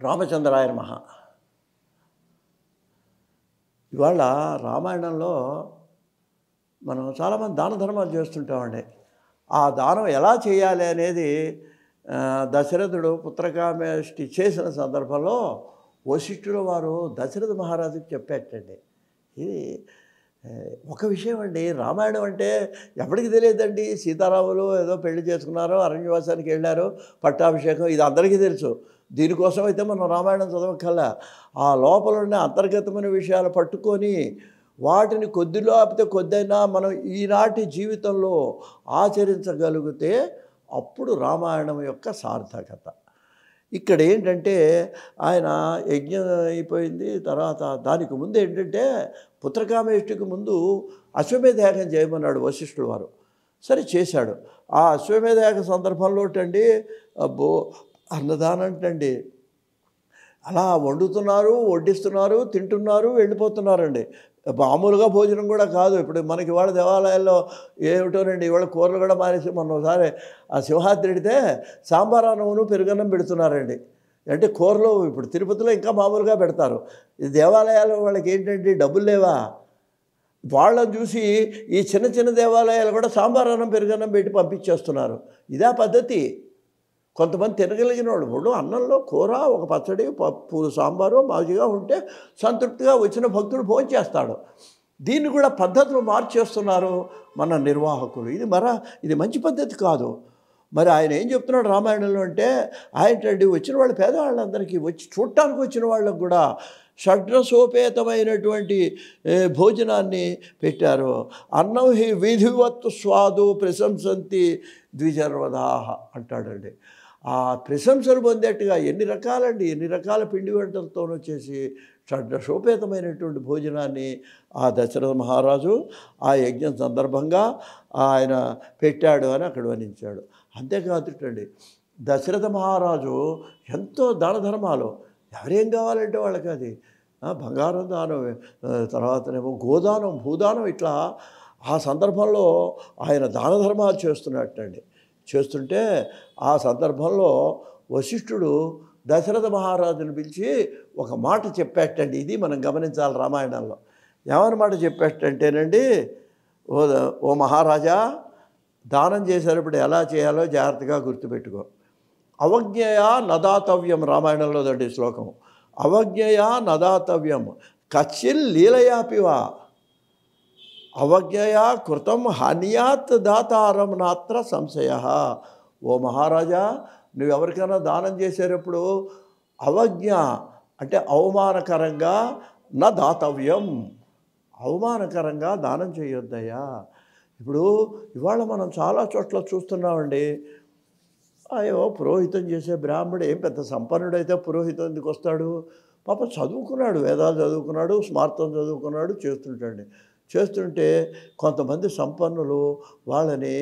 రామచంద్రాయ నమః. ఇవాళ రామాయణంలో మనం చాలామంది దాన ధర్మాలు చేస్తుంటామండి. ఆ దానం ఎలా చేయాలి అనేది దశరథుడు పుత్రకామేష్టి చేసిన సందర్భంలో వశిష్ఠుల వారు దశరథ మహారాజుకి చెప్పేటండి. ఇది ఒక విషయం అండి. రామాయణం అంటే ఎవరికి తెలియదండి. సీతారాములు ఏదో పెళ్లి చేసుకున్నారో, అరణ్యవాసానికి వెళ్ళారు, పట్టాభిషేకం, ఇది అందరికీ తెలుసు. దీనికోసం అయితే మనం రామాయణం చదవక్కల్లా. ఆ లోపల ఉన్న అంతర్గతమైన విషయాలు పట్టుకొని వాటిని కొద్దిలో ఆపితే కొద్దైనా మనం ఈనాటి జీవితంలో ఆచరించగలిగితే అప్పుడు రామాయణం యొక్క సార్థకత. ఇక్కడ ఏంటంటే ఆయన యజ్ఞం అయిపోయింది. తర్వాత దానికి ముందు ఏంటంటే పుత్రకామేష్టికి ముందు అశ్వమేధ యాగం చేయమన్నాడు వశిష్ఠుడు వారు. సరే చేశాడు. ఆ అశ్వమేధ యాగ సందర్భంలో అండి అబ్బో అన్నదానం అంటండి అలా వండుతున్నారు, వడ్డిస్తున్నారు, తింటున్నారు, వెళ్ళిపోతున్నారండి. మామూలుగా భోజనం కూడా కాదు. ఇప్పుడు మనకి ఇవాళ దేవాలయాల్లో ఏమిటోనండి, ఇవాళ కూరలు కూడా మానేసి మొన్న ఒకసారి ఆ సింహాద్రి ఎడితే సాంబార్ అన్నమును పెరుగన్నం పెడుతున్నారండి. అంటే కూరలో ఇప్పుడు తిరుపతిలో ఇంకా మామూలుగా పెడతారు. ఈ దేవాలయాలు వాళ్ళకి ఏంటంటే డబ్బులు లేవా, వాళ్ళని చూసి ఈ చిన్న చిన్న దేవాలయాలు కూడా సాంబార్ అన్నం పెరుగన్నం పెట్టి పంపించేస్తున్నారు. ఇదే పద్ధతి. కొంతమంది తినగలిగిన వాళ్ళు ఇప్పుడు అన్నంలో కూర, ఒక పచ్చడి, పప్పు, సాంబారు, మాజిగా ఉంటే సంతృప్తిగా వచ్చిన భక్తుడు భోజనం చేస్తాడు. దీన్ని కూడా పద్ధతులు మార్చేస్తున్నారు మన నిర్వాహకులు. ఇది మంచి పద్ధతి కాదు. మరి ఆయన ఏం చెప్తున్నాడు రామాయణంలో అంటే, ఆయనండి వచ్చిన వాళ్ళు పేదవాళ్ళందరికీ వచ్చి చూడటానికి వచ్చిన వాళ్ళకు కూడా షడ్రసోపేతమైనటువంటి భోజనాన్ని పెట్టారు. అన్నం హి విధివత్తు స్వాదు ప్రశంసంతి ద్విజర్వదాహ అంటాడండి. ఆ ప్రశంసలు పొందేట్టుగా ఎన్ని రకాల పిండి వంటలతోనూ చేసి షడ్రసోపేతమైనటువంటి భోజనాన్ని ఆ దశరథ మహారాజు ఆ యజ్ఞం సందర్భంగా ఆయన పెట్టాడు అని అక్కడ వర్ణించాడు. అంతేకాదుటండి దశరథ మహారాజు ఎంతో దాన ధర్మాలు, ఎవరేం కావాలంటే వాళ్ళకి అది బంగారం దానం, తర్వాతనేమో గోదానం, భూదానం, ఇట్లా ఆ సందర్భంలో ఆయన దాన ధర్మాలు చేస్తుంటే ఆ సందర్భంలో వశిష్ఠుడు దశరథ మహారాజును పిలిచి ఒక మాట చెప్పేటండి. ఇది మనం గమనించాలి రామాయణంలో. ఏమని మాట చెప్పేటంటేనండి, ఓ మహారాజా, దానం చేసేటప్పుడు ఎలా చేయాలో జాగ్రత్తగా గుర్తుపెట్టుకో. అవజ్ఞయా నదాతవ్యం, రామాయణంలో దండి శ్లోకం. అవజ్ఞయా నదాతవ్యం కచ్చిల్ లీలయాపివా అవజ్ఞయా కృతం హన్యాత్ దాతారం నాత్ర సంశయ. ఓ మహారాజా, నువ్వెవరికైనా దానం చేసేటప్పుడు అవజ్ఞ అంటే అవమానకరంగా నా దాతవ్యం, అవమానకరంగా దానం చేయొద్దయ్యా. ఇప్పుడు ఇవాళ మనం చాలా చోట్ల చూస్తున్నామండి. అయ్యో పురోహితం చేసే బ్రాహ్మడు ఏం పెద్ద సంపన్నుడైతే పురోహితం ఎందుకు వస్తాడు? పాప చదువుకున్నాడు, వేదాలు చదువుకున్నాడు, స్మార్థం చదువుకున్నాడు, చేస్తుంటే కొంతమంది సంపన్నులు వాళ్ళని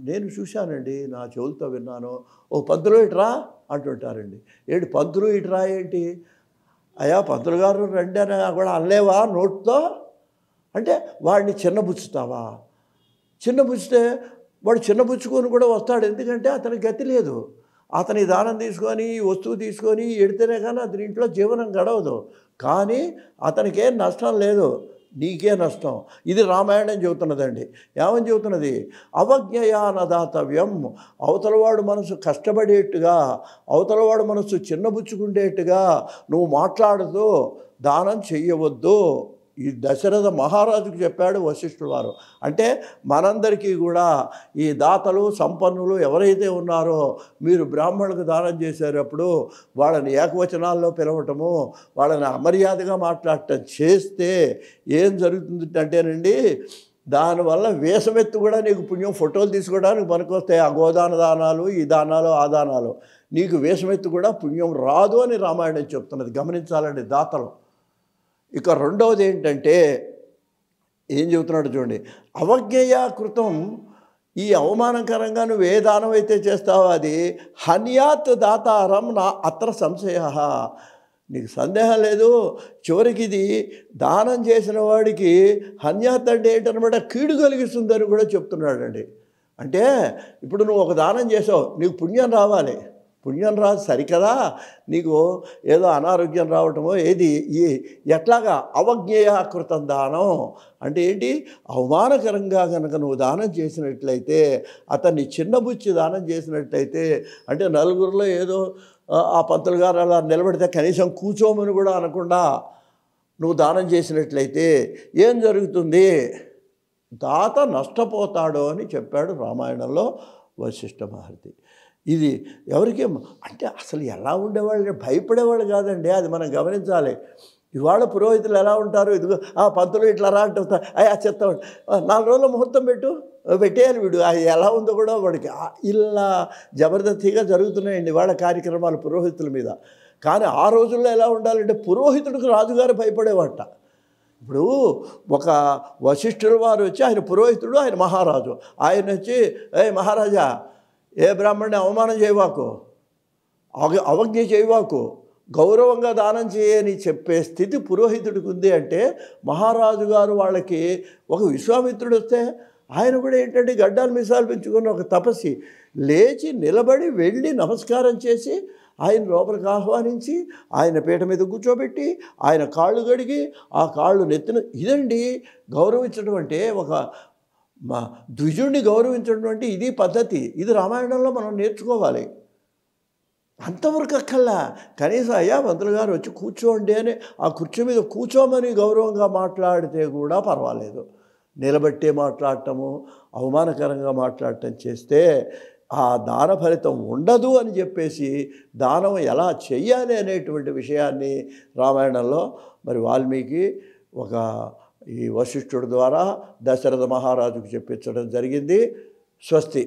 నేను చూశానండి, నా చెవులతో విన్నాను, ఓ పంతులు ఇట్రా అంటుంటారండి. ఏంటి పంతులు ఇట్రా ఏంటి? అయ్యా పంతులు గారు రండి అని కూడా అనలేవా నోట్తో? అంటే వాడిని చిన్నబుచ్చుతావా? చిన్నబుచ్చితే వాడు చిన్నబుచ్చుకొని కూడా వస్తాడు. ఎందుకంటే అతనికి గతి లేదు. అతని దానం తీసుకొని, వస్తువు తీసుకొని ఎడితేనే కానీ అతని ఇంట్లో జీవనం గడవదు. కానీ అతనికేం నష్టం లేదు, నీకే నష్టం. ఇది రామాయణం చెబుతున్నదండి. ఏమని చెబుతున్నది? అవజ్ఞయా నదాతవ్యం, అవతలవాడు మనసు కష్టపడేట్టుగా, అవతలవాడు మనసు చిన్నబుచ్చుకుండేట్టుగా నువ్వు మాట్లాడుతూ దానం చెయ్యవద్దు. ఈ దశరథ మహారాజుకు చెప్పాడు వశిష్ఠుడు వారు. అంటే మనందరికీ కూడా ఈ దాతలు, సంపన్నులు ఎవరైతే ఉన్నారో, మీరు బ్రాహ్మణులకు దానం చేసేటప్పుడు వాళ్ళని ఏకవచనాల్లో పిలవటము, వాళ్ళని అమర్యాదగా మాట్లాడటం చేస్తే ఏం జరుగుతుంది అంటేనండి, దానివల్ల వేషమెత్తు కూడా నీకు పుణ్యం, ఫోటోలు తీసుకోవడానికి పనికొస్తాయి. ఆ గోదాన దానాలు, ఈ దానాలు, ఆ దానాలు, నీకు వేషమెత్తు కూడా పుణ్యం రాదు అని రామాయణం చెప్తున్నది. గమనించాలండి దాతలు. ఇక రెండవది ఏంటంటే ఏం చెబుతున్నాడు చూడండి, అవజ్ఞయా కృతం, ఈ అవమానకరంగా నువ్వు ఏ దానం అయితే చేస్తావో అది హన్యాత్ దాతారం నా అత్ర సంశయ. నీకు సందేహం లేదు, చివరికి ఇది దానం చేసిన వాడికి హన్యాత్ అంటే ఏంటనమాట, కీడు కలిగిస్తుందని కూడా చెప్తున్నాడండి. అంటే ఇప్పుడు నువ్వు ఒక దానం చేసావు, నీకు పుణ్యం రావాలి, పుణ్యం రాదు సరికదా, నీకు ఏదో అనారోగ్యం రావటమో ఏది ఎట్లాగా అవజ్ఞేయాకృతం దానం అంటే ఏంటి, అవమానకరంగా కనుక నువ్వు దానం చేసినట్లయితే, అతన్ని చిన్నబుచ్చి దానం చేసినట్లయితే, అంటే నలుగురిలో ఏదో ఆ పంతులు గారు అలా నిలబడితే కనీసం కూర్చోమని కూడా అనకుండా నువ్వు దానం చేసినట్లయితే ఏం జరుగుతుంది, దాత నష్టపోతాడు అని చెప్పాడు రామాయణంలో వశిష్ఠ మహర్షి. ఇది ఎవరికి అంటే అసలు ఎలా ఉండేవాళ్ళు, భయపడేవాళ్ళు కాదండి, అది మనం గమనించాలి. ఇవాళ పురోహితులు ఎలా ఉంటారు, ఇదిగో ఆ పంతులు ఇట్లా రా అంటే ఆ చెత్త 4 రోజుల ముహూర్తం పెట్టేయాలి వీడు, అది ఎలా ఉందో కూడా వాడికి ఇలా జబర్దస్తిగా జరుగుతున్నాయండి వాళ్ళ కార్యక్రమాలు పురోహితుల మీద. కానీ ఆ రోజుల్లో ఎలా ఉండాలంటే పురోహితుడికి రాజుగారు భయపడేవాట. ఇప్పుడు ఒక వశిష్ఠుల వారు వచ్చి, ఆయన పురోహితుడు, ఆయన మహారాజు, ఆయన వచ్చి మహారాజా ఏ బ్రాహ్మణ్ణి అవమానం చేయవాకు, అవజ్ఞ చేయవాకు, గౌరవంగా దానం చేయని చెప్పే స్థితి పురోహితుడికి ఉంది. అంటే మహారాజు గారు వాళ్ళకి ఒక విశ్వామిత్రుడు వస్తే ఆయన కూడా ఏంటంటే గడ్డాలు మీసాలు పెంచుకున్న ఒక తపస్సి లేచి నిలబడి వెళ్ళి నమస్కారం చేసి ఆయన లోపలికి ఆహ్వానించి ఆయన పీట మీద కూర్చోబెట్టి ఆయన కాళ్ళు గడిగి ఆ కాళ్ళు నెత్తిన, ఇదండి గౌరవించడం అంటే, ఒక ద్విజుడిని గౌరవించడం అంటే ఇది పద్ధతి. ఇది రామాయణంలో మనం నేర్చుకోవాలి. అంతవరకు అక్కల్లా కనీసం అయ్యా మంత్రులు గారు వచ్చి కూర్చోండి అని ఆ కుర్చీ మీద కూర్చోమని గౌరవంగా మాట్లాడితే కూడా పర్వాలేదు, నిలబట్టే మాట్లాడటము అవమానకరంగా మాట్లాడటం చేస్తే ఆ దాన ఫలితం ఉండదు అని చెప్పేసి దానం ఎలా చెయ్యాలి అనేటువంటి విషయాన్ని రామాయణంలో మరి వాల్మీకి ఈ వశిష్ఠుడి ద్వారా దశరథ మహారాజుకు చెప్పించడం జరిగింది. స్వస్తి.